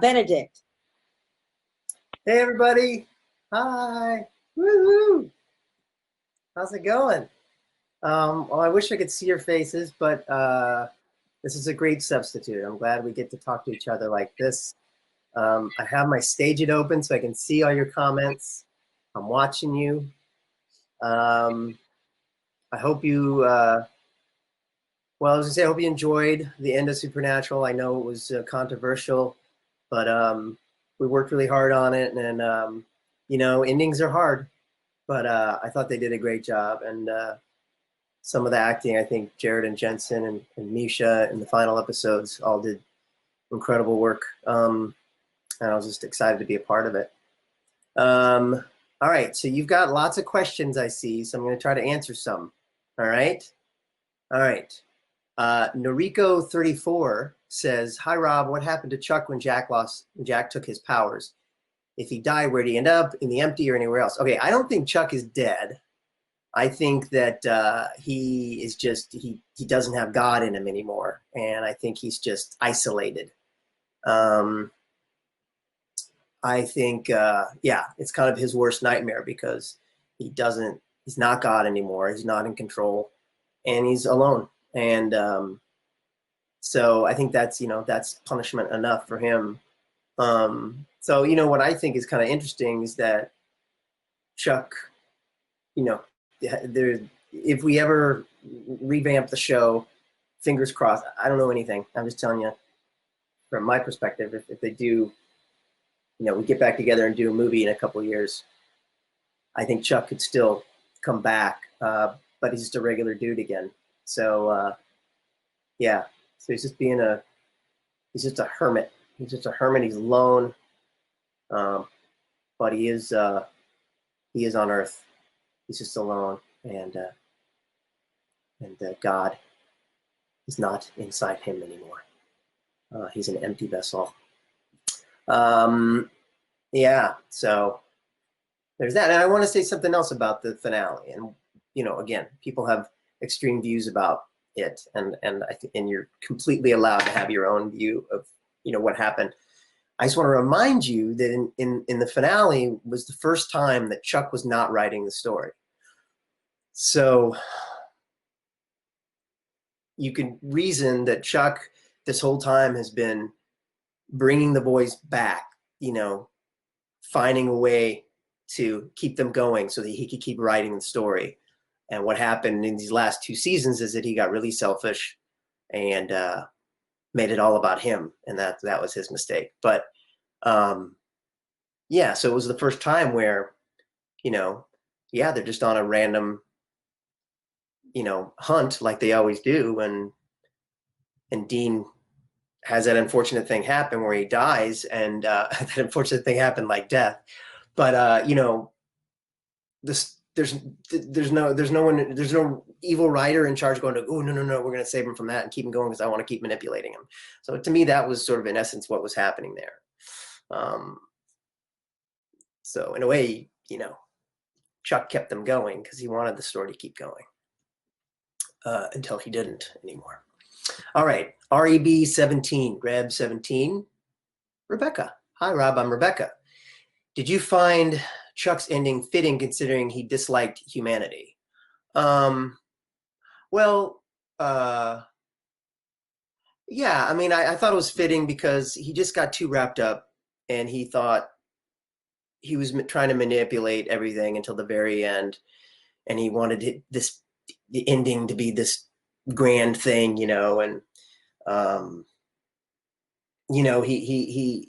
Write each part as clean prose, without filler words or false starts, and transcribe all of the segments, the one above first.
Benedict. Hey everybody! Hi! Woohoo! How's it going? Well, I wish I could see your faces, but this is a great substitute. I'm glad we get to talk to each other like this. I have my Stage It open so I can see all your comments. I'm watching you. I hope you, well, I was gonna say, I hope you enjoyed the end of Supernatural. I know it was controversial, but we worked really hard on it, and you know, endings are hard, but I thought they did a great job. And some of the acting, I think Jared and Jensen and Misha in the final episodes all did incredible work. And I was just excited to be a part of it. All right, so you've got lots of questions I see, so I'm going to try to answer some. All right? All right. Noriko34 says, "Hi Rob, what happened to Chuck when Jack took his powers? If he died, where'd he end up? In the empty or anywhere else?" Okay, I don't think Chuck is dead. I think that he is just, he doesn't have God in him anymore. And I think he's just isolated. I think, yeah, it's kind of his worst nightmare because he's not God anymore. He's not in control and he's alone. And so I think that's, you know, that's punishment enough for him. So, you know, what I think is kind of interesting is that Chuck, you know, if we ever revamp the show, fingers crossed, I don't know anything. I'm just telling you from my perspective, if they do, you know, we get back together and do a movie in a couple of years, I think Chuck could still come back, but he's just a regular dude again. So, yeah, so he's just he's just a hermit. He's just a hermit. He's alone, but he is on Earth. He's just alone, and God is not inside him anymore. He's an empty vessel. Yeah, so there's that. And I want to say something else about the finale. And, you know, again, people have extreme views about it, and you're completely allowed to have your own view of, you know, what happened. I just want to remind you that in the finale was the first time that Chuck was not writing the story. So you can reason that Chuck this whole time has been bringing the boys back, you know, finding a way to keep them going so that he could keep writing the story. And what happened in these last 2 seasons is that he got really selfish and made it all about him, and that was his mistake. But yeah, so it was the first time where, you know, yeah, they're just on a random, you know, hunt like they always do, and Dean has that unfortunate thing happen where he dies, and that unfortunate thing happened like death. But you know, there's no evil writer in charge going to, oh, no, we're going to save him from that and keep him going because I want to keep manipulating him. So to me, that was sort of in essence what was happening there. So in a way, you know, Chuck kept them going because he wanted the story to keep going until he didn't anymore. All right, REB17, Grab17, Rebecca. Hi, Rob, I'm Rebecca. Did you find Chuck's ending fitting considering he disliked humanity? Well, yeah, I mean, I thought it was fitting because he just got too wrapped up and he thought he was trying to manipulate everything until the very end. And he wanted the ending to be this grand thing, you know, and, you know, he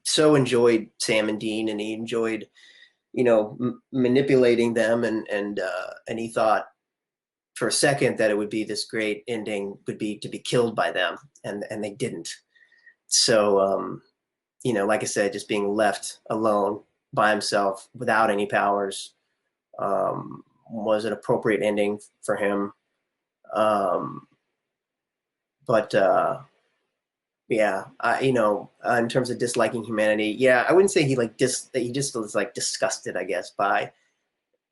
so enjoyed Sam and Dean, and he enjoyed, you know, manipulating them, and he thought for a second that it would be this great ending would be to be killed by them, and they didn't. So, you know, like I said, just being left alone by himself without any powers was an appropriate ending for him. But yeah, you know, in terms of disliking humanity, yeah, I wouldn't say he he just was like disgusted, I guess, by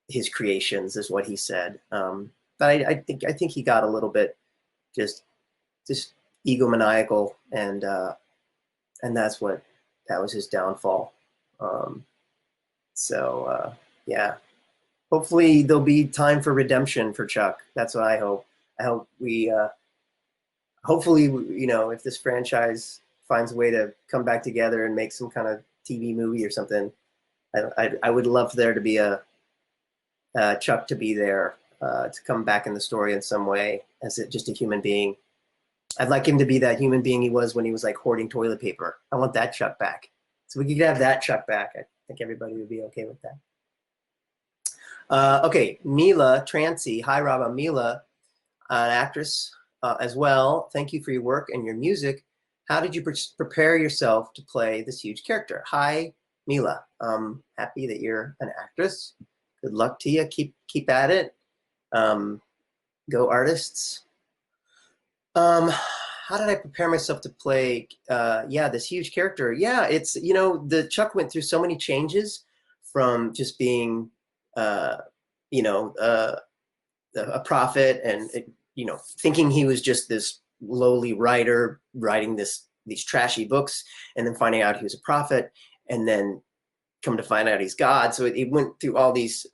his creations, is what he said. But I think he got a little bit just egomaniacal and and that was his downfall. Um, yeah, hopefully there'll be time for redemption for Chuck. That's what I hope. I hope hopefully, if this franchise finds a way to come back together and make some kind of TV movie or something, I would love there to be a Chuck to be there to come back in the story in some way as just a human being. I'd like him to be that human being he was when he was like hoarding toilet paper. I want that Chuck back. So we could have that Chuck back. I think everybody would be okay with that. Okay, Mila Trancy. Hi, Rob. I'm Mila, an actress as well. Thank you for your work and your music. How did you prepare yourself to play this huge character? Hi, Mila. Happy that you're an actress. Good luck to you. Keep at it. Go artists. How did I prepare myself to play this huge character? Yeah, it's, the Chuck went through so many changes from just being a prophet and thinking he was just this lowly writer writing these trashy books, and then finding out he was a prophet, and then come to find out he's God. So it went through all these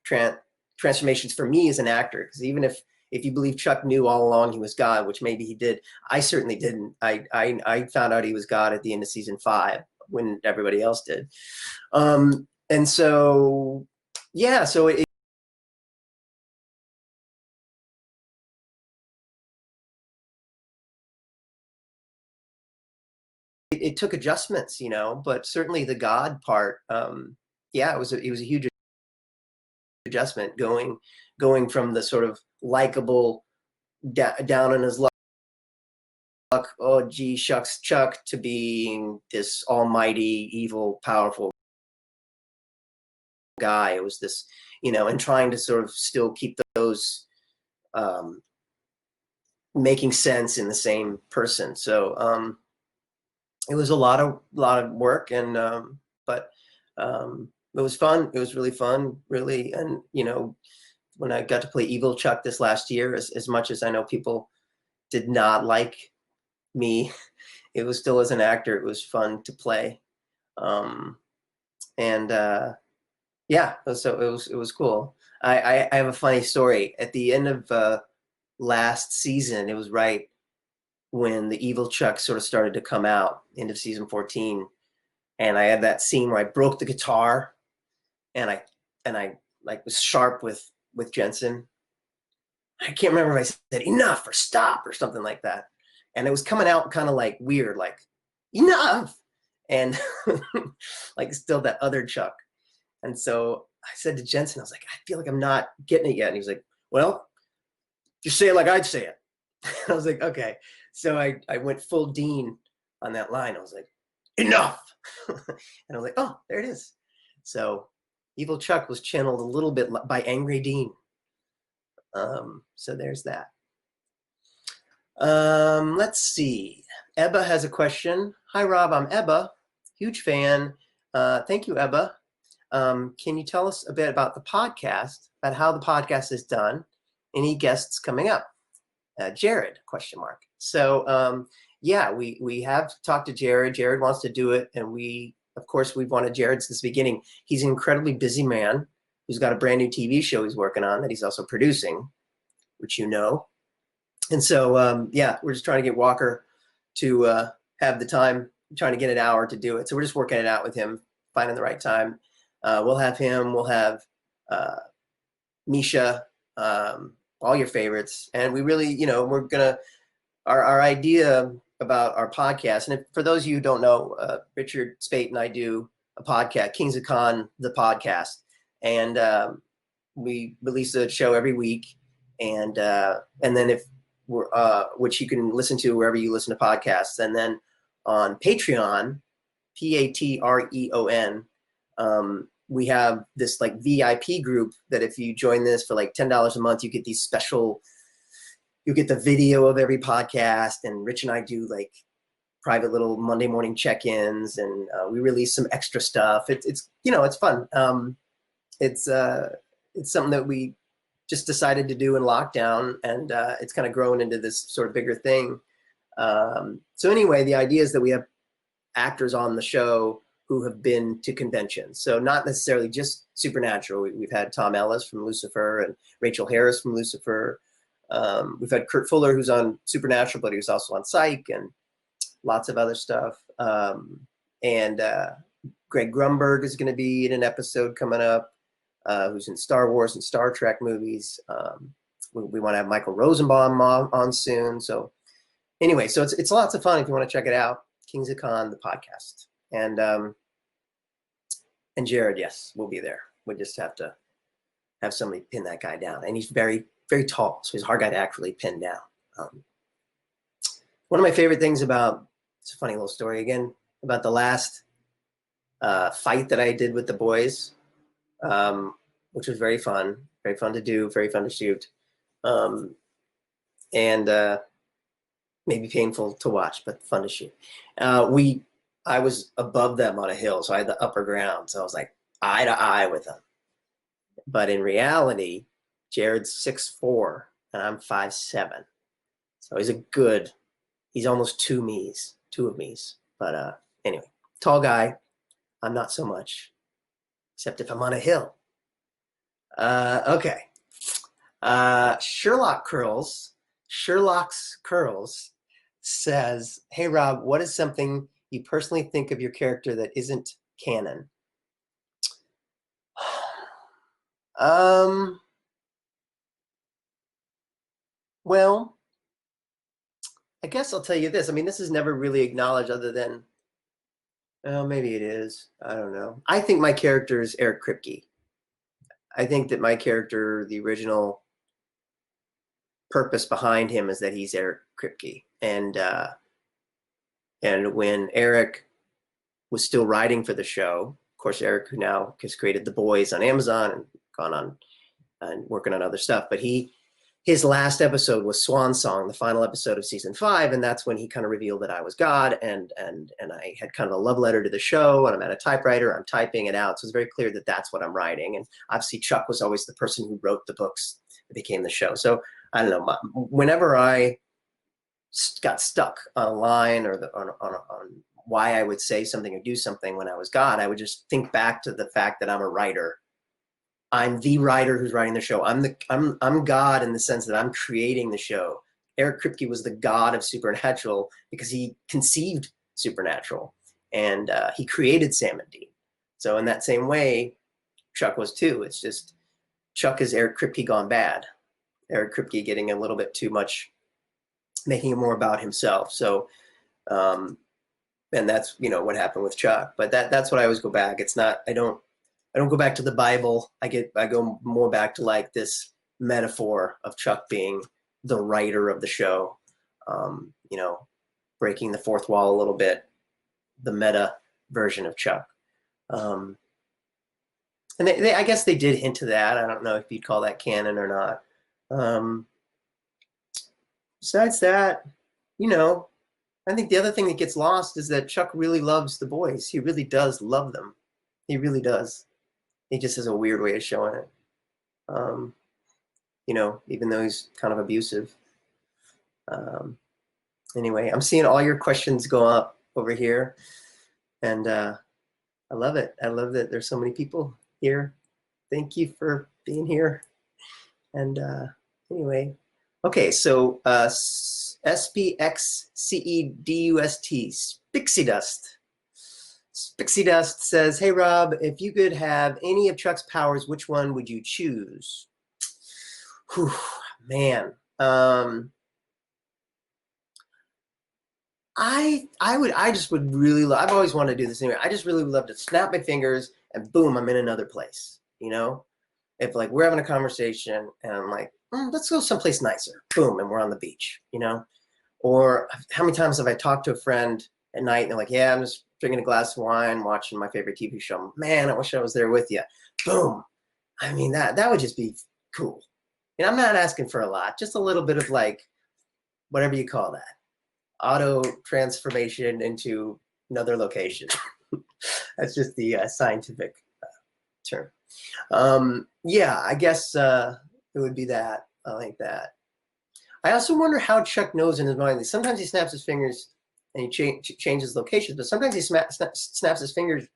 transformations for me as an actor, because even if you believe Chuck knew all along he was God, which maybe he did, I certainly didn't. I found out he was God at the end of season 5 when everybody else did. And so, yeah, so it took adjustments, but certainly the God part, it was a huge adjustment going from the sort of likable down on his luck, oh gee shucks Chuck, to being this almighty, evil, powerful guy. It was this, and trying to sort of still keep those making sense in the same person. So it was a lot of work, and but it was fun. It was really fun, really. And when I got to play evil Chuck this last year, as much as I know people did not like me, it was still, as an actor, it was fun to play. Yeah, so it was cool. I have a funny story. At the end of last season, it was right when the evil Chuck sort of started to come out, end of season 14, and I had that scene where I broke the guitar, and I like was sharp with Jensen. I can't remember if I said enough or stop or something like that, and it was coming out kind of like weird, like enough, and like still that other Chuck. And so I said to Jensen, I was like, I feel like I'm not getting it yet. And he was like, well, just say it like I'd say it. I was like, okay. So I went full Dean on that line. I was like, enough. And I was like, oh, there it is. So evil Chuck was channeled a little bit by Angry Dean. So there's that. Let's see. Ebba has a question. Hi, Rob. I'm Ebba. Huge fan. Thank you, Ebba. Can you tell us a bit about the podcast, about how the podcast is done? Any guests coming up? Jared, question mark. So yeah, we have talked to Jared. Jared wants to do it, and of course we've wanted Jared since the beginning. He's an incredibly busy man who's got a brand new TV show he's working on that he's also producing, which and so yeah, we're just trying to get Walker to have the time, trying to get an hour to do it. So we're just working it out with him, finding the right time. We'll have him, we'll have Misha, all your favorites. And we really, we're going to, our idea about our podcast, and for those of you who don't know, Richard Spate and I do a podcast, Kings of Con, the podcast. And we release a show every week. And then if we're, which you can listen to wherever you listen to podcasts. And then on Patreon, Patreon, we have this like VIP group that if you join this for like $10 a month, you get these special, you get the video of every podcast, and Rich and I do like private little Monday morning check-ins, and we release some extra stuff. It's it's fun. It's something that we just decided to do in lockdown, and it's kind of grown into this sort of bigger thing. So anyway, the idea is that we have actors on the show who have been to conventions. So not necessarily just Supernatural. We've had Tom Ellis from Lucifer and Rachel Harris from Lucifer. We've had Kurt Fuller, who's on Supernatural, but he was also on Psych and lots of other stuff. And Greg Grunberg is going to be in an episode coming up, who's in Star Wars and Star Trek movies. We want to have Michael Rosenbaum on soon. So anyway, so it's lots of fun if you want to check it out. Kings of Con, the podcast. And Jared, yes, we'll be there. We just have to have somebody pin that guy down. And he's very, very tall, so he's a hard guy to actually pin down. One of my favorite things about, it's a funny little story again, about the last fight that I did with the boys, which was very fun to do, very fun to shoot, and maybe painful to watch, but fun to shoot. I was above them on a hill, so I had the upper ground, so I was like eye to eye with them. But in reality, Jared's 6'4", and I'm 5'7", so he's almost two of me's. But anyway, tall guy. I'm not so much, except if I'm on a hill. Okay. Sherlock's Curls says, hey, Rob, what is something you personally think of your character that isn't canon? Well, I guess I'll tell you this. I mean, this is never really acknowledged other than, oh, maybe it is. I don't know. I think my character is Eric Kripke. I think that my character, the original purpose behind him is that he's Eric Kripke. And when Eric was still writing for the show, of course, Eric, who now has created The Boys on Amazon and gone on and working on other stuff, but his last episode was Swan Song, the final episode of season 5, and that's when he kind of revealed that I was God, and I had kind of a love letter to the show, and I'm at a typewriter, I'm typing it out, so it's very clear that that's what I'm writing. And obviously Chuck was always the person who wrote the books that became the show. So I don't know, whenever I got stuck on a line or on why I would say something or do something when I was God, I would just think back to the fact that I'm a writer. I'm the writer who's writing the show. I'm God in the sense that I'm creating the show. Eric Kripke was the God of Supernatural because he conceived Supernatural, and he created Sam and Dean. So in that same way, Chuck was too. It's just Chuck is Eric Kripke gone bad. Eric Kripke getting a little bit too much, making it more about himself. So, and that's what happened with Chuck. But that's what I always go back. It's not. I don't go back to the Bible. I go more back to like this metaphor of Chuck being the writer of the show, breaking the fourth wall a little bit, the meta version of Chuck. And I guess they did hint to that. I don't know if you'd call that canon or not. Besides that, I think the other thing that gets lost is that Chuck really loves the boys. He really does love them. He really does. He just has a weird way of showing it. Even though he's kind of abusive. Anyway, I'm seeing all your questions go up over here. And I love it. I love that there's so many people here. Thank you for being here. And anyway, okay, so SPXCEDUST, Spixie Dust. Spixie Dust says, hey, Rob, if you could have any of Chuck's powers, which one would you choose? Whew, man. I just would really love, I've always wanted to do this anyway. I just really would love to snap my fingers and boom, I'm in another place, If like we're having a conversation and I'm like, let's go someplace nicer. Boom, and we're on the beach, Or how many times have I talked to a friend at night and they're like, yeah, I'm just drinking a glass of wine, watching my favorite TV show. Man, I wish I was there with you. Boom. I mean, that would just be cool. And I'm not asking for a lot, just a little bit of like, whatever you call that, auto transformation into another location. That's just the scientific term. Yeah, I guess it would be that. I like that. I also wonder how Chuck knows in his mind. Sometimes he snaps his fingers and he changes locations. But sometimes he snaps his fingers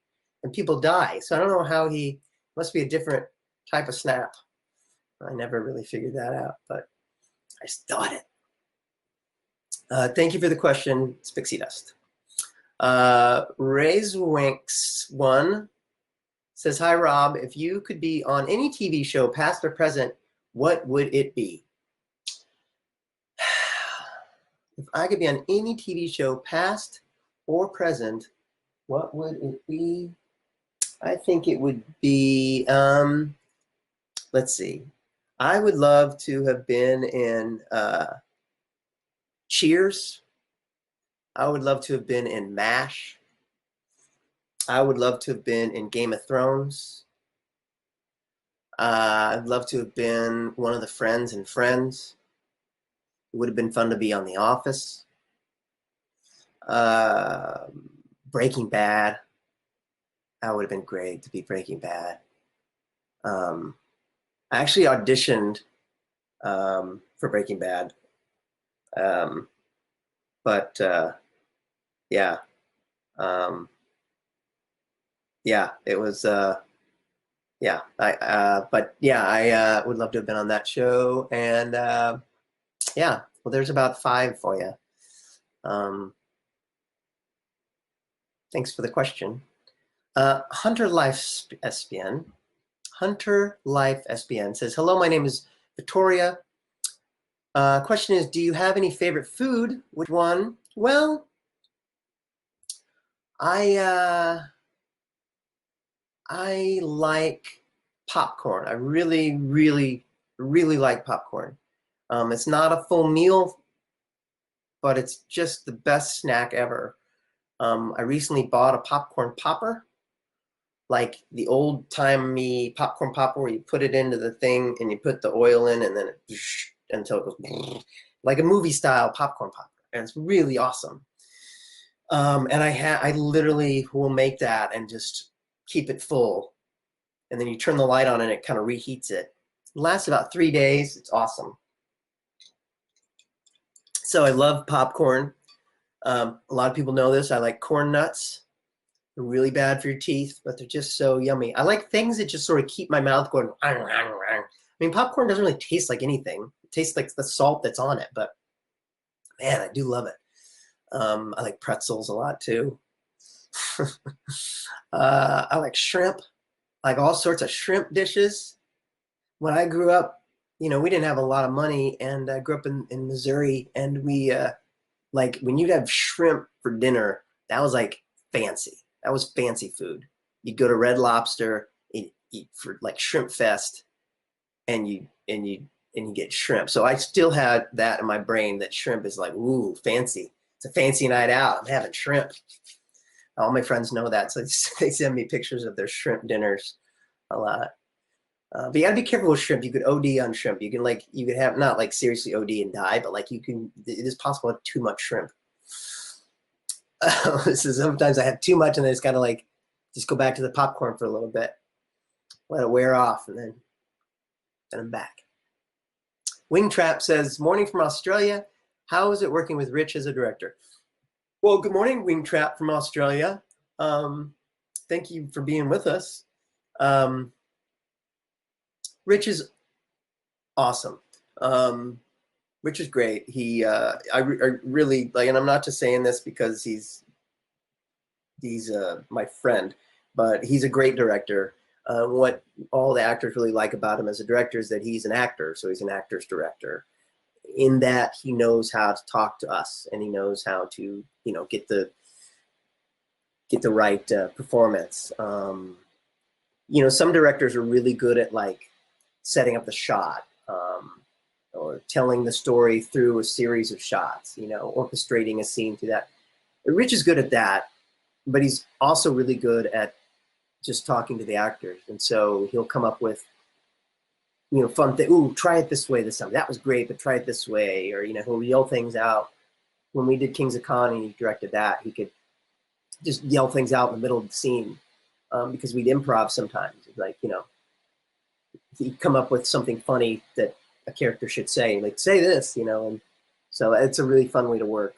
and people die. So I don't know how he must be a different type of snap. I never really figured that out, but I just thought it. Thank you for the question, Spixie Dust. Raisewinks1 says, hi, Rob. If you could be on any TV show, past or present, what would it be? If I could be on any TV show, past or present, what would it be? I think it would be, let's see. I would love to have been in Cheers. I would love to have been in MASH. I would love to have been in Game of Thrones. I'd love to have been one of the friends in Friends. It would have been fun to be on The Office. Breaking Bad. That would have been great to be Breaking Bad. I actually auditioned for Breaking Bad. But yeah. Yeah, it was, yeah, but yeah, I would love to have been on that show. And yeah, well, there's about 5 for you. Thanks for the question. Hunter Life SPN. Hunter Life SPN says, hello, my name is Victoria. Question is, do you have any favorite food? Which one? Well, I like popcorn. I really, really, really like popcorn. It's not a full meal, but it's just the best snack ever. I recently bought a popcorn popper, like the old-timey popcorn popper where you put it into the thing and you put the oil in and then it, until it goes like a movie-style popcorn popper, and it's really awesome. And I literally will make that and just keep it full, and then you turn the light on and it kind of reheats it. It lasts about 3 days. It's awesome. So I love popcorn. A lot of people know this. I like corn nuts. They're really bad for your teeth, but they're just so yummy. I like things that just sort of keep my mouth going. I mean, popcorn doesn't really taste like anything. It tastes like the salt that's on it, but man, I do love it. I like pretzels a lot too. I like shrimp, like all sorts of shrimp dishes. When I grew up, you know, we didn't have a lot of money, and I grew up in Missouri, and we, like, when you'd have shrimp for dinner, that was like fancy. That was fancy food. You'd go to Red Lobster, eat for like Shrimp Fest, and you get shrimp. So I still had that in my brain, that shrimp is like, ooh, fancy. It's a fancy night out. I'm having shrimp. All my friends know that, so they send me pictures of their shrimp dinners a lot. But you gotta be careful with shrimp. You could OD on shrimp. You could have, not like seriously OD and die, but like it is possible to have too much shrimp. So sometimes I have too much and then it's gotta like just go back to the popcorn for a little bit, let it wear off, and then I'm back. Wingtrap says, morning from Australia. How is it working with Rich as a director? Well, good morning, Wingtrap from Australia. Thank you for being with us. Rich is awesome. Rich is great. I really like, and I'm not just saying this because he's my friend, but he's a great director. What all the actors really like about him as a director is that he's an actor, so he's an actor's director. In that he knows how to talk to us, and he knows how to, you know, get the right performance. You know, some directors are really good at like setting up the shot, or telling the story through a series of shots, you know, orchestrating a scene through that. Rich is good at that, but he's also really good at just talking to the actors. And so he'll come up with, you know, fun thing. Ooh, try it this way this time. That was great, but try it this way. Or, you know, he'll yell things out. When we did Kings of Con and he directed that, he could just yell things out in the middle of the scene, because we'd improv sometimes. Like, you know, he'd come up with something funny that a character should say, like, say this, you know. And so it's a really fun way to work.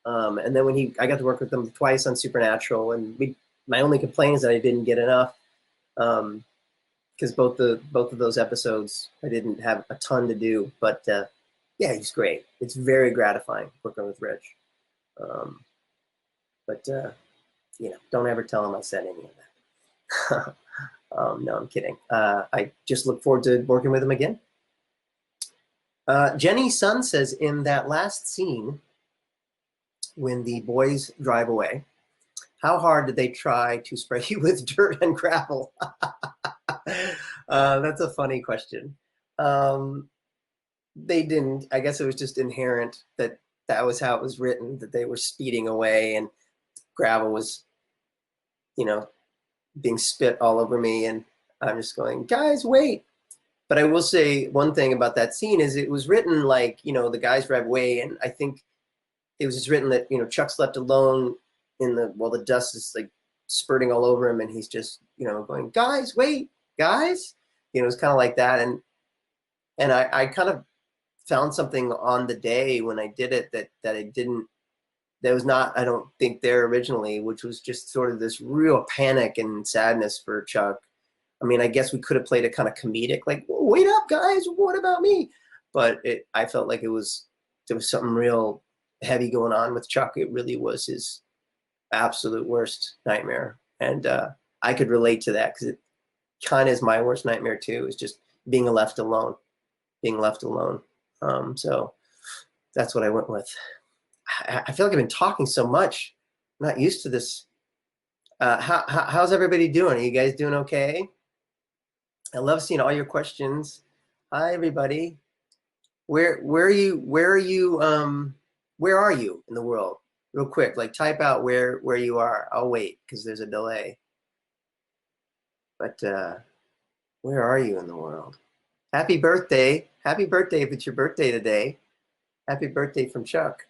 And then I got to work with them twice on Supernatural, and my only complaint is that I didn't get enough, because both of those episodes I didn't have a ton to do. But yeah, he's great. It's very gratifying working with Rich. But don't ever tell him I said any of that. No, I'm kidding. I just look forward to working with him again. Jenny Sun says, in that last scene, when the boys drive away, how hard did they try to spray you with dirt and gravel? That's a funny question. They didn't. I guess it was just inherent that was how it was written, that they were speeding away and gravel was, being spit all over me. And I'm just going, guys, wait. But I will say one thing about that scene is it was written like, the guys drive away. And I think it was just written that, Chuck's left alone while the dust is like spurting all over him. And he's just, going, guys, wait, guys. It's kind of like that. And I kind of found something on the day when I did it that I didn't, that was not, I don't think, there originally, which was just sort of this real panic and sadness for Chuck. I mean, I guess we could have played it kind of comedic, like, wait up, guys, what about me? But I felt like there was something real heavy going on with Chuck. It really was his absolute worst nightmare. And I could relate to that, because it kind of is my worst nightmare too, is just being left alone. So that's what I went with. I feel like I've been talking so much. I'm not used to this. How's everybody doing? Are you guys doing okay? I love seeing all your questions. Hi, everybody. Where are you in the world? Real quick, like type out where you are. I'll wait because there's a delay. But where are you in the world? Happy birthday. Happy birthday if it's your birthday today. Happy birthday from Chuck.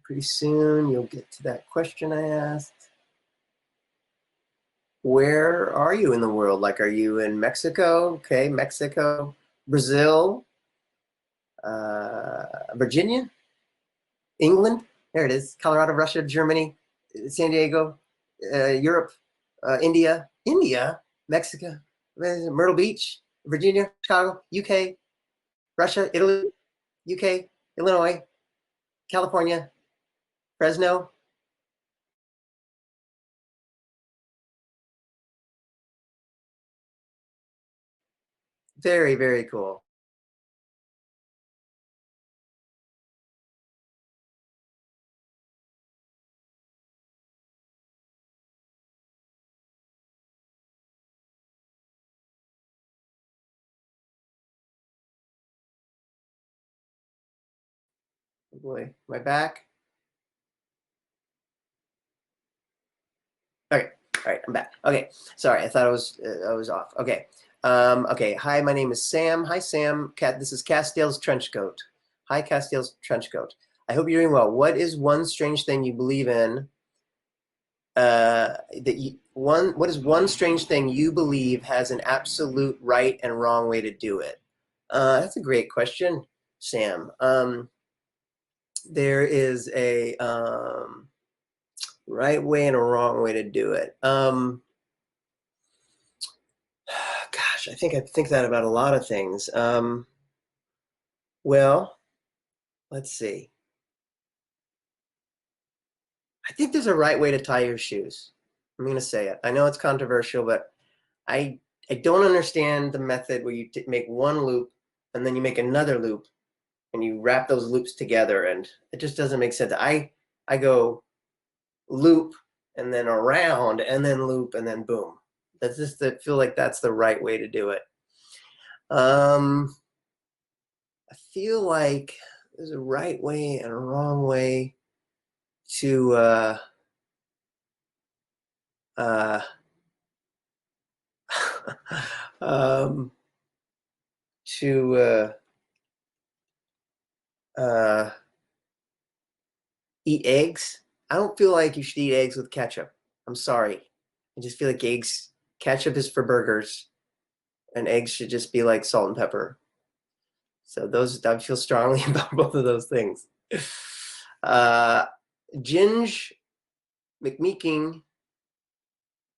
Pretty soon you'll get to that question I asked. Where are you in the world? Like, are you in Mexico? Okay, Mexico, Brazil, Virginia, England. There it is. Colorado, Russia, Germany, San Diego, Europe, India, Mexico, Myrtle Beach, Virginia, Chicago, UK, Russia, Italy, UK, Illinois, California, Fresno. Very, very cool. Oh boy, am I back? Okay. All right, I'm back. Okay. Sorry, I thought I was off. Okay. Okay. Hi, my name is Sam. Hi, Sam. This is Castiel's Trenchcoat. Hi, Castiel's Trenchcoat. I hope you're doing well. What is one strange thing you believe in? What is one strange thing you believe has an absolute right and wrong way to do it? That's a great question, Sam. There is a right way and a wrong way to do it. Gosh, I think that about a lot of things. Well, let's see. I think there's a right way to tie your shoes. I'm going to say it. I know it's controversial, but I don't understand the method where you make one loop and then you make another loop and you wrap those loops together, and it just doesn't make sense. I go loop and then around and then loop and then boom. That's just, I feel like that's the right way to do it. I feel like there's a right way and a wrong way to to eat eggs. I don't feel like you should eat eggs with ketchup. I'm sorry. I just feel like ketchup is for burgers, and eggs should just be like salt and pepper. So I feel strongly about both of those things. Ginge McMeeking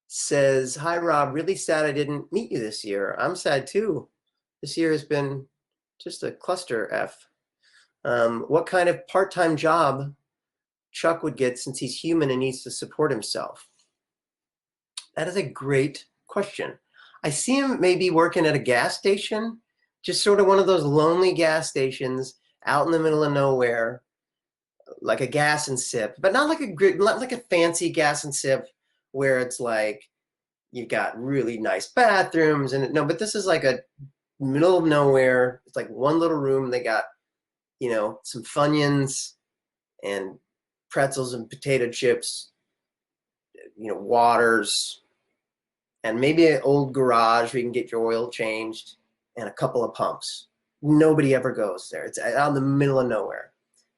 says, hi, Rob. Really sad I didn't meet you this year. I'm sad too. This year has been just a cluster F. What kind of part-time job Chuck would get since he's human and needs to support himself? That is a great question. I see him maybe working at a gas station, just sort of one of those lonely gas stations out in the middle of nowhere, like a gas and sip, but not like a fancy gas and sip where it's like you got really nice bathrooms and no, but this is like a middle of nowhere. It's like one little room. They got, some Funyuns and pretzels and potato chips, waters, and maybe an old garage where you can get your oil changed and a couple of pumps. Nobody ever goes there. It's out in the middle of nowhere,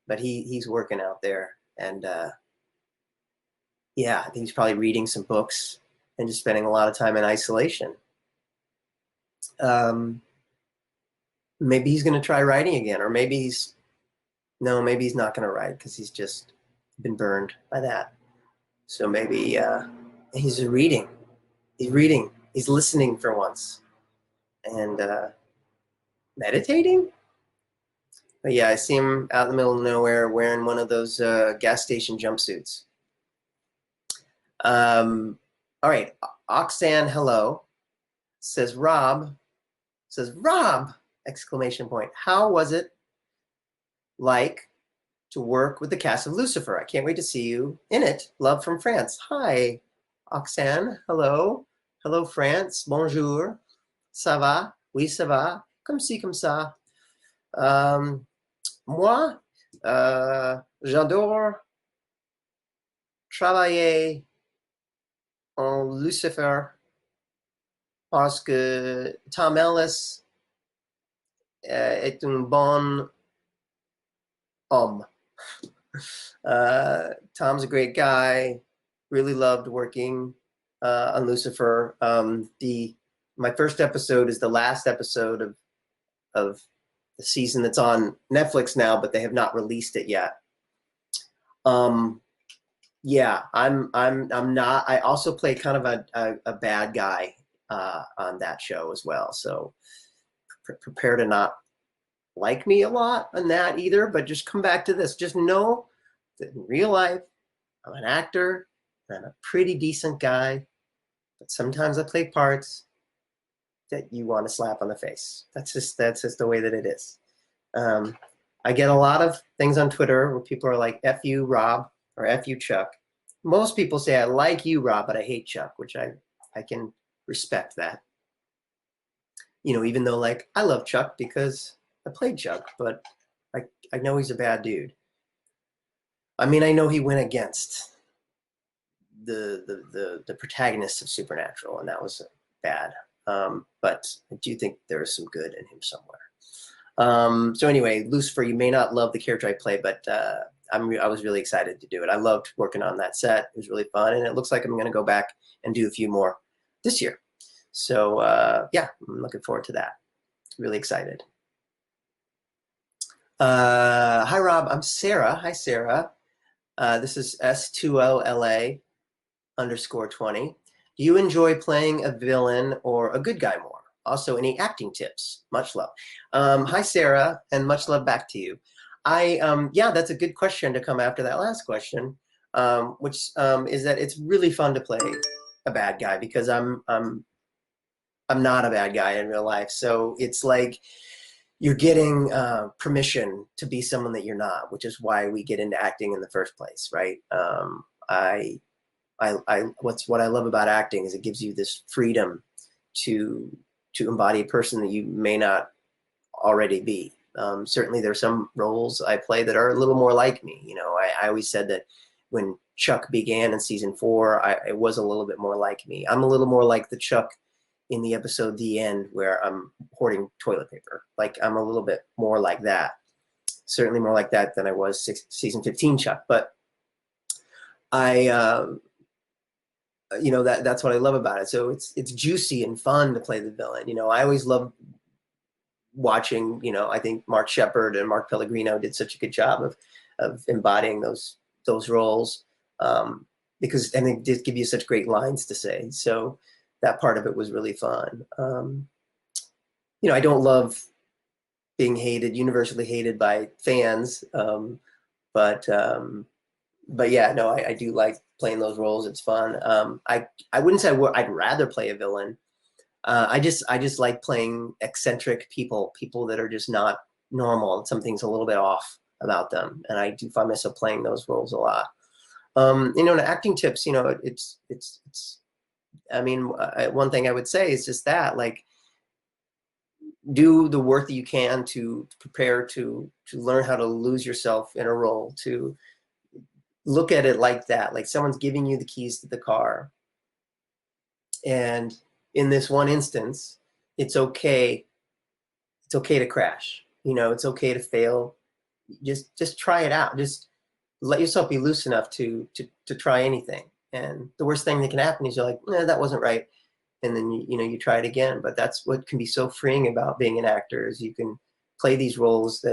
but he's working out there. And yeah, I think he's probably reading some books and just spending a lot of time in isolation. Maybe he's going to try writing again, or maybe he's not going to write because he's just been burned by that. So maybe he's reading. He's listening for once and meditating. But yeah, I see him out in the middle of nowhere wearing one of those gas station jumpsuits. All right, Oxan, hello, says Rob, exclamation point. How was it like to work with the cast of Lucifer? I can't wait to see you in it. Love from France. Hi, Oxane. Hello. Hello, France. Bonjour. Ça va? Oui, ça va. Comme ci, comme ça. Moi, j'adore travailler en Lucifer parce que Tom Ellis est un bon homme. Tom's a great guy. Really loved working on Lucifer. My first episode is the last episode of the season that's on Netflix now, but they have not released it yet. Yeah, I'm not. I also play kind of a bad guy on that show as well. So prepare to not like me a lot on that either, but just come back to this. Just know that in real life, I'm an actor, and I'm a pretty decent guy, but sometimes I play parts that you want to slap on the face. That's just the way that it is. I get a lot of things on Twitter where people are like, F you, Rob, or F you, Chuck. Most people say, I like you, Rob, but I hate Chuck, which I can respect that. Even though, like, I love Chuck because I played Chuck, but I know he's a bad dude. I mean, I know he went against the protagonist of Supernatural, and that was bad. But I do think there is some good in him somewhere. So anyway, Lucifer, you may not love the character I play, but I was really excited to do it. I loved working on that set. It was really fun, and it looks like I'm going to go back and do a few more this year. So yeah, I'm looking forward to that. Really excited. Hi, Rob. I'm Sarah. Hi, Sarah. This is S2OLA _20. Do you enjoy playing a villain or a good guy more? Also, any acting tips? Much love. Hi, Sarah, and much love back to you. Yeah, that's a good question to come after that last question, which is that it's really fun to play a bad guy because I'm not a bad guy in real life. So it's like you're getting permission to be someone that you're not, which is why we get into acting in the first place, right? What I love about acting is it gives you this freedom to embody a person that you may not already be. Certainly there's some roles I play that are a little more like me. I always said that when Chuck began in season 4, it was a little bit more like me. I'm a little more like the Chuck in the episode The End where I'm hoarding toilet paper. Like I'm a little bit more like that. Certainly more like that than I was season 15 Chuck. But that's what I love about it. So it's juicy and fun to play the villain. I always love watching, I think Mark Shepard and Mark Pellegrino did such a good job of embodying those roles, because and they did give you such great lines to say. So that part of it was really fun. I don't love being universally hated by fans, but yeah, no, I do like playing those roles. It's fun. I wouldn't say I'd rather play a villain. I just like playing eccentric people that are just not normal. Something's a little bit off about them, and I do find myself playing those roles a lot. And acting tips, it's. I mean, one thing I would say is just that, like, do the work that you can to prepare to learn how to lose yourself in a role, to look at it like that, like someone's giving you the keys to the car. And in this one instance, it's okay. It's okay to crash. It's okay to fail. Just try it out. Just let yourself be loose enough to try anything. And the worst thing that can happen is you're like, that wasn't right. And then you try it again. But that's what can be so freeing about being an actor, is you can play these roles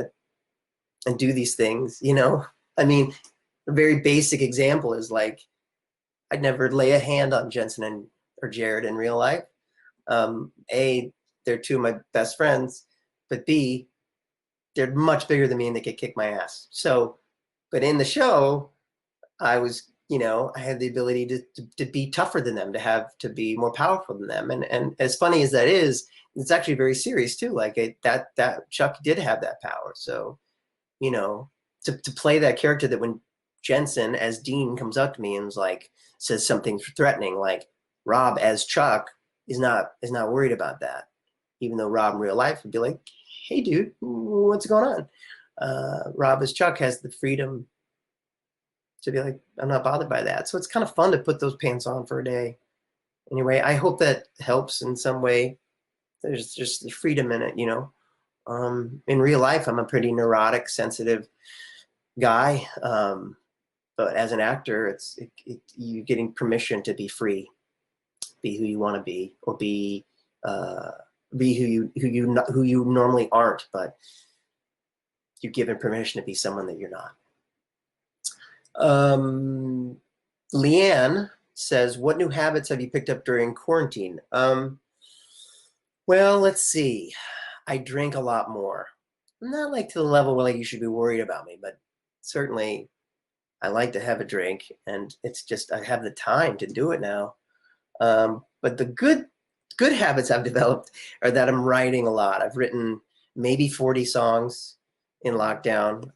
and do these things. I mean, a very basic example is, like, I'd never lay a hand on Jensen or Jared in real life. A, they're two of my best friends, but B, they're much bigger than me and they could kick my ass. So, but in the show, I was, I had the ability to be tougher than them, to be more powerful than them. And as funny as that is, it's actually very serious too. Like that Chuck did have that power. So, to play that character, that when Jensen as Dean comes up to me and says something threatening, like, Rob as Chuck is not worried about that, even though Rob in real life would be like, hey dude, what's going on? Rob as Chuck has the freedom to be like, I'm not bothered by that. So it's kind of fun to put those pants on for a day. Anyway, I hope that helps in some way. There's just the freedom in it, in real life, I'm a pretty neurotic, sensitive guy. But as an actor, you're getting permission to be free, be who you want to be, or be who you normally aren't, but you're given permission to be someone that you're not. Leanne says, what new habits have you picked up during quarantine? Well, let's see. I drink a lot more. Not like to the level where, like, you should be worried about me, but certainly I like to have a drink, and it's just I have the time to do it now. But the good habits I've developed are that I'm writing a lot. I've written maybe 40 songs in lockdown.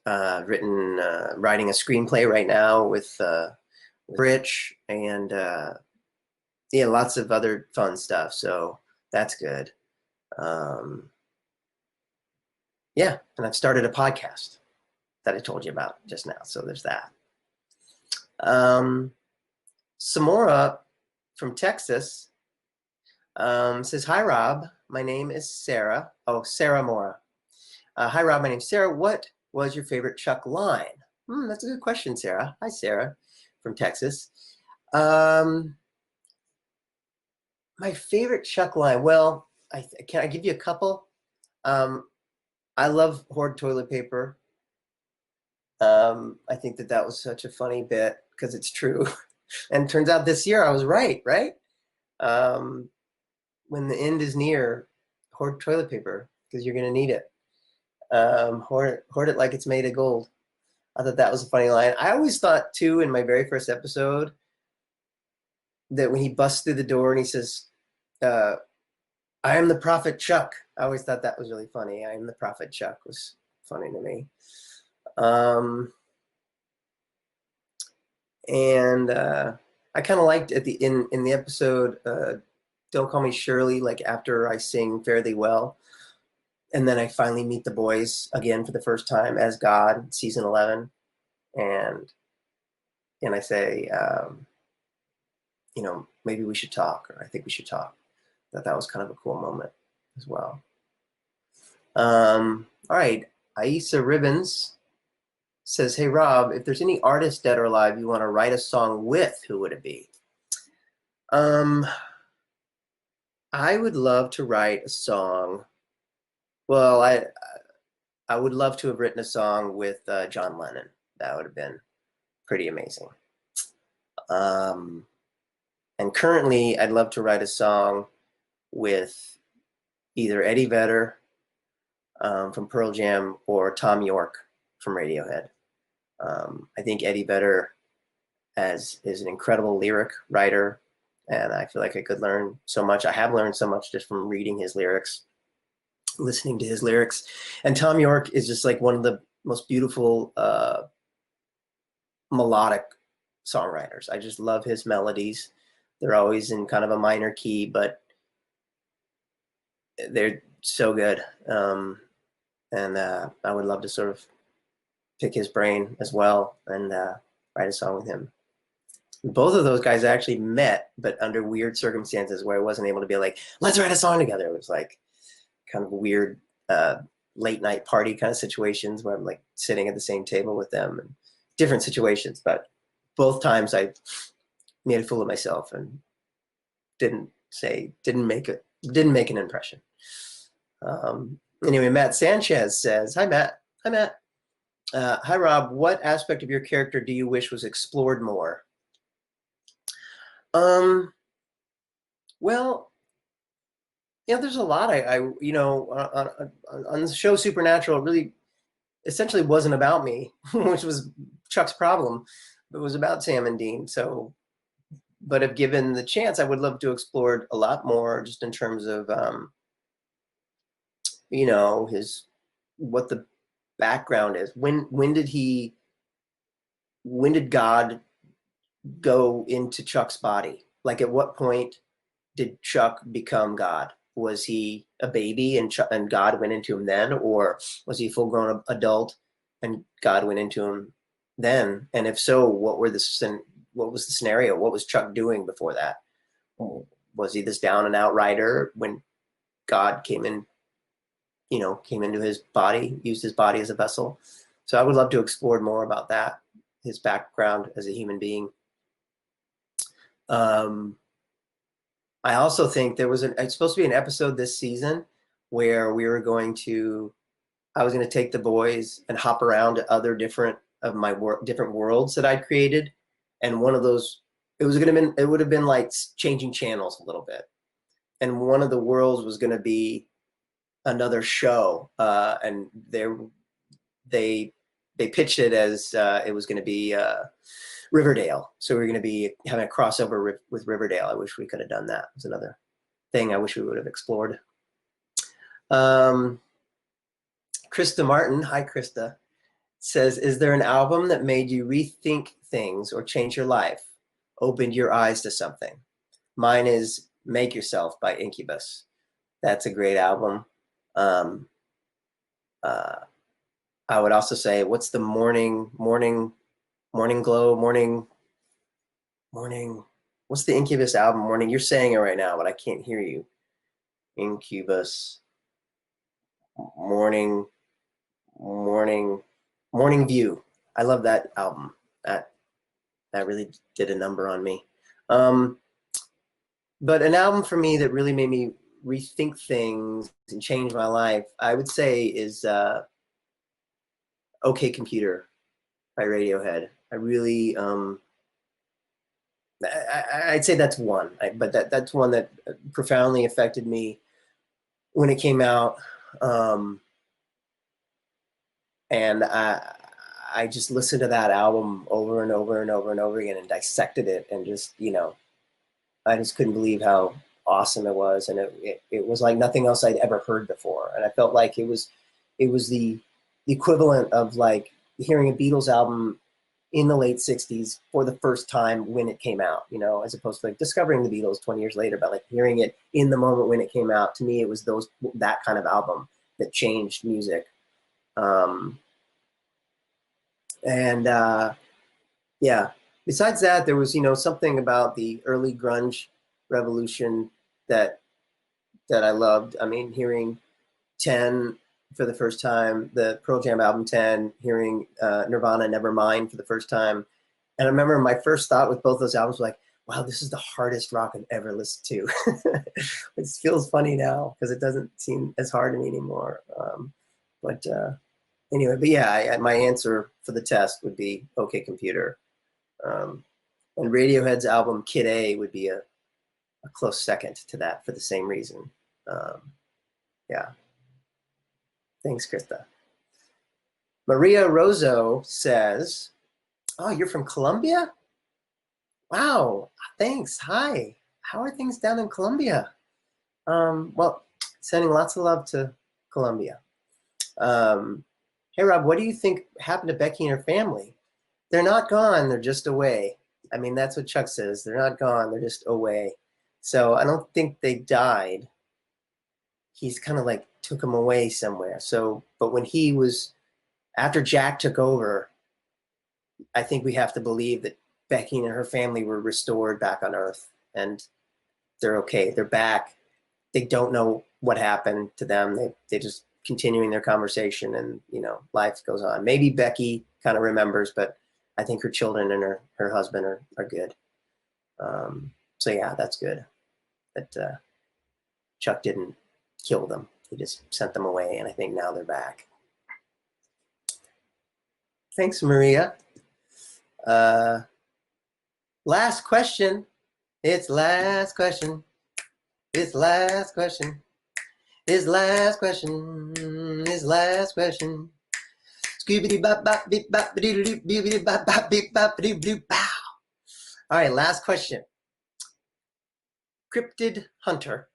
Writing a screenplay right now with Rich, and lots of other fun stuff. So that's good. And I've started a podcast that I told you about just now. So there's that. Samora from Texas says, hi, Rob. My name is Sarah. Oh, Sarah Mora. Hi, Rob. My name's Sarah. What was your favorite Chuck line? That's a good question, Sarah. Hi, Sarah from Texas. My favorite Chuck line. Well, can I give you a couple? I love hoard toilet paper. I think that was such a funny bit because it's true. And it turns out this year I was right? When the end is near, hoard toilet paper because you're going to need it. Hoard it like it's made of gold. I thought that was a funny line. I always thought, too, in my very first episode, that when he busts through the door and he says, I am the Prophet Chuck. I always thought that was really funny. I am the Prophet Chuck was funny to me. And I kind of liked at in the episode, Don't Call Me Shirley, like after I sing Fare Thee Well. And then I finally meet the boys again for the first time as God, season 11. And I say, maybe we should talk, or I think we should talk. That was kind of a cool moment as well. All right. Aisa Ribbons says, hey, Rob, if there's any artist dead or alive you want to write a song with, who would it be? I would love to write a song. Well, I would love to have written a song with John Lennon. That would have been pretty amazing. Um, and currently, I'd love to write a song with either Eddie Vedder from Pearl Jam or Tom York from Radiohead. I think Eddie Vedder is an incredible lyric writer, and I feel like I could learn so much. I have learned so much just from reading his lyrics, listening to his lyrics. And Tom York is just like one of the most beautiful melodic songwriters. I just love his melodies. They're always in kind of a minor key, but they're so good. And I would love to sort of pick his brain as well and write a song with him. Both of those guys actually met, but under weird circumstances where I wasn't able to be like, let's write a song together. It was like kind of weird late night party kind of situations where I'm like sitting at the same table with them, and different situations. But both times I made a fool of myself and didn't make an impression. Anyway, Matt Sanchez says, "Hi Matt. Hi Matt. Hi Rob. What aspect of your character do you wish was explored more?" Well, yeah, there's a lot. On the show Supernatural, it really essentially wasn't about me, which was Chuck's problem. It was about Sam and Dean. So, but if given the chance, I would love to explore a lot more, just in terms of, his what the background is. When did God go into Chuck's body? Like, at what point did Chuck become God? Was he a baby and God went into him then, or was he a full-grown adult and God went into him then? And if so, what was the scenario? What was Chuck doing before that? Was he this down and out writer when God came into his body, used his body as a vessel? So I would love to explore more about that, his background as a human being. I also think it's supposed to be an episode this season where I was going to take the boys and hop around to other different worlds that I'd created. And one of those, it would have been like changing channels a little bit. And one of the worlds was going to be another show. And they pitched it as it was going to be Riverdale. So we're going to be having a crossover with Riverdale. I wish we could have done that. It was another thing I wish we would have explored. Krista Martin, hi Krista, says, is there an album that made you rethink things or change your life, opened your eyes to something? Mine is Make Yourself by Incubus. That's a great album. I would also say, what's the morning glow, what's the Incubus album? Morning, you're saying it right now, but I can't hear you. Incubus, morning view. I love that album. That really did a number on me. But an album for me that really made me rethink things and change my life, I would say, is OK Computer by Radiohead. I really, I'd say that's one, but that's one that profoundly affected me when it came out. And I just listened to that album over and over and over and over again and dissected it, and just, I just couldn't believe how awesome it was. And it was like nothing else I'd ever heard before. And I felt like it was the equivalent of like hearing a Beatles album in the late 60s for the first time when it came out, as opposed to like discovering the Beatles 20 years later, but like hearing it in the moment when it came out. To me, it was that kind of album that changed music. Yeah, besides that, there was, something about the early grunge revolution that I loved. I mean, hearing 10 for the first time, the Pearl Jam album 10, hearing Nirvana Nevermind for the first time. And I remember my first thought with both those albums was like, wow, this is the hardest rock I've ever listened to. It feels funny now because it doesn't seem as hard to me anymore. But anyway, but yeah, my answer for the test would be OK Computer. And Radiohead's album Kid A would be a close second to that for the same reason. Yeah. Thanks, Krista. Maria Rosso says, oh, you're from Colombia? Wow, thanks. Hi. How are things down in Colombia? Well, sending lots of love to Colombia. Hey, Rob, what do you think happened to Becky and her family? They're not gone. They're just away. I mean, that's what Chuck says. They're not gone. They're just away. So I don't think they died. He's kind of like took them away somewhere. So, but when he was, after Jack took over, I think we have to believe that Becky and her family were restored back on Earth, and they're okay. They're back. They don't know what happened to them. They just continuing their conversation, and life goes on. Maybe Becky kind of remembers, but I think her children and her husband are good. So yeah, that's good that Chuck didn't kill them. He just sent them away, and I think now they're back. Thanks, Maria. Last question. It's last question. It's last question. It's last question. It's last question. Scoobity bop bop beep bop doop doop bop bop beep bop doop doop bow. All right, last question. Cryptid Hunter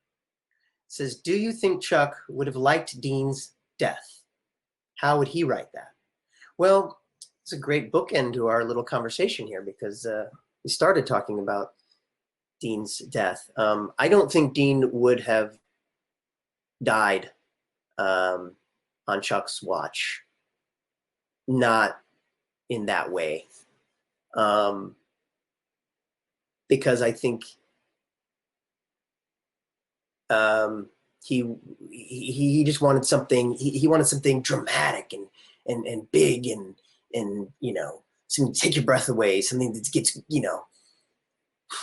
says, do you think Chuck would have liked Dean's death? How would he write that? Well, it's a great bookend to our little conversation here, because we started talking about Dean's death. I don't think Dean would have died on Chuck's watch. Not in that way. Because I think he just wanted something. He wanted something dramatic and big and something to take your breath away. Something that gets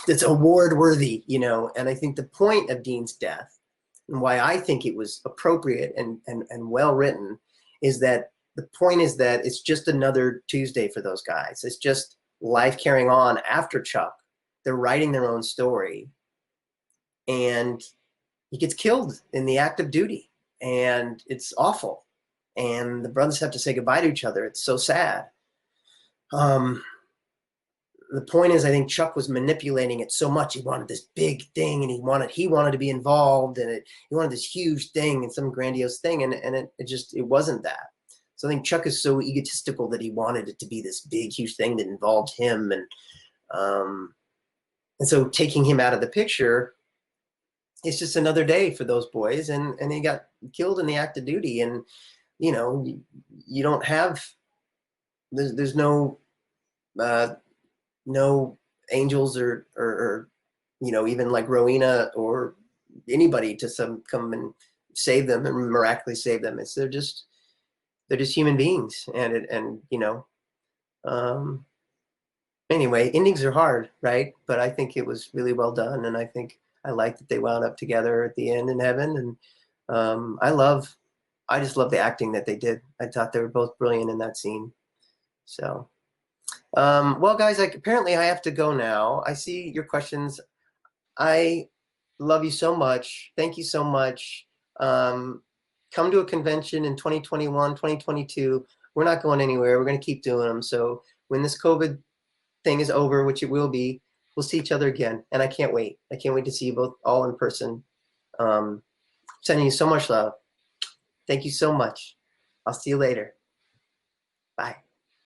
that's award worthy. And I think the point of Dean's death, and why I think it was appropriate and well written, is that the point is that it's just another Tuesday for those guys. It's just life carrying on after Chuck. They're writing their own story, and he gets killed in the act of duty, and it's awful. And the brothers have to say goodbye to each other. It's so sad. The point is, I think Chuck was manipulating it so much. He wanted this big thing, and he wanted to be involved, and he wanted this huge thing and some grandiose thing, and it wasn't that. So I think Chuck is so egotistical that he wanted it to be this big, huge thing that involved him, and so taking him out of the picture, it's just another day for those boys, and he got killed in the act of duty, and you don't have there's no angels or even like Rowena or anybody to come and save them and miraculously save them. They're just human beings, and anyway, endings are hard, right? But I think it was really well done, and I think I like that they wound up together at the end in heaven, and I just love the acting that they did. I thought they were both brilliant in that scene. So, well, guys, apparently I have to go now. I see your questions. I love you so much. Thank you so much. Come to a convention in 2021, 2022. We're not going anywhere. We're going to keep doing them. So when this COVID thing is over, which it will be, we'll see each other again. And I can't wait. I can't wait to see you both all in person. Sending you so much love. Thank you so much. I'll see you later. Bye.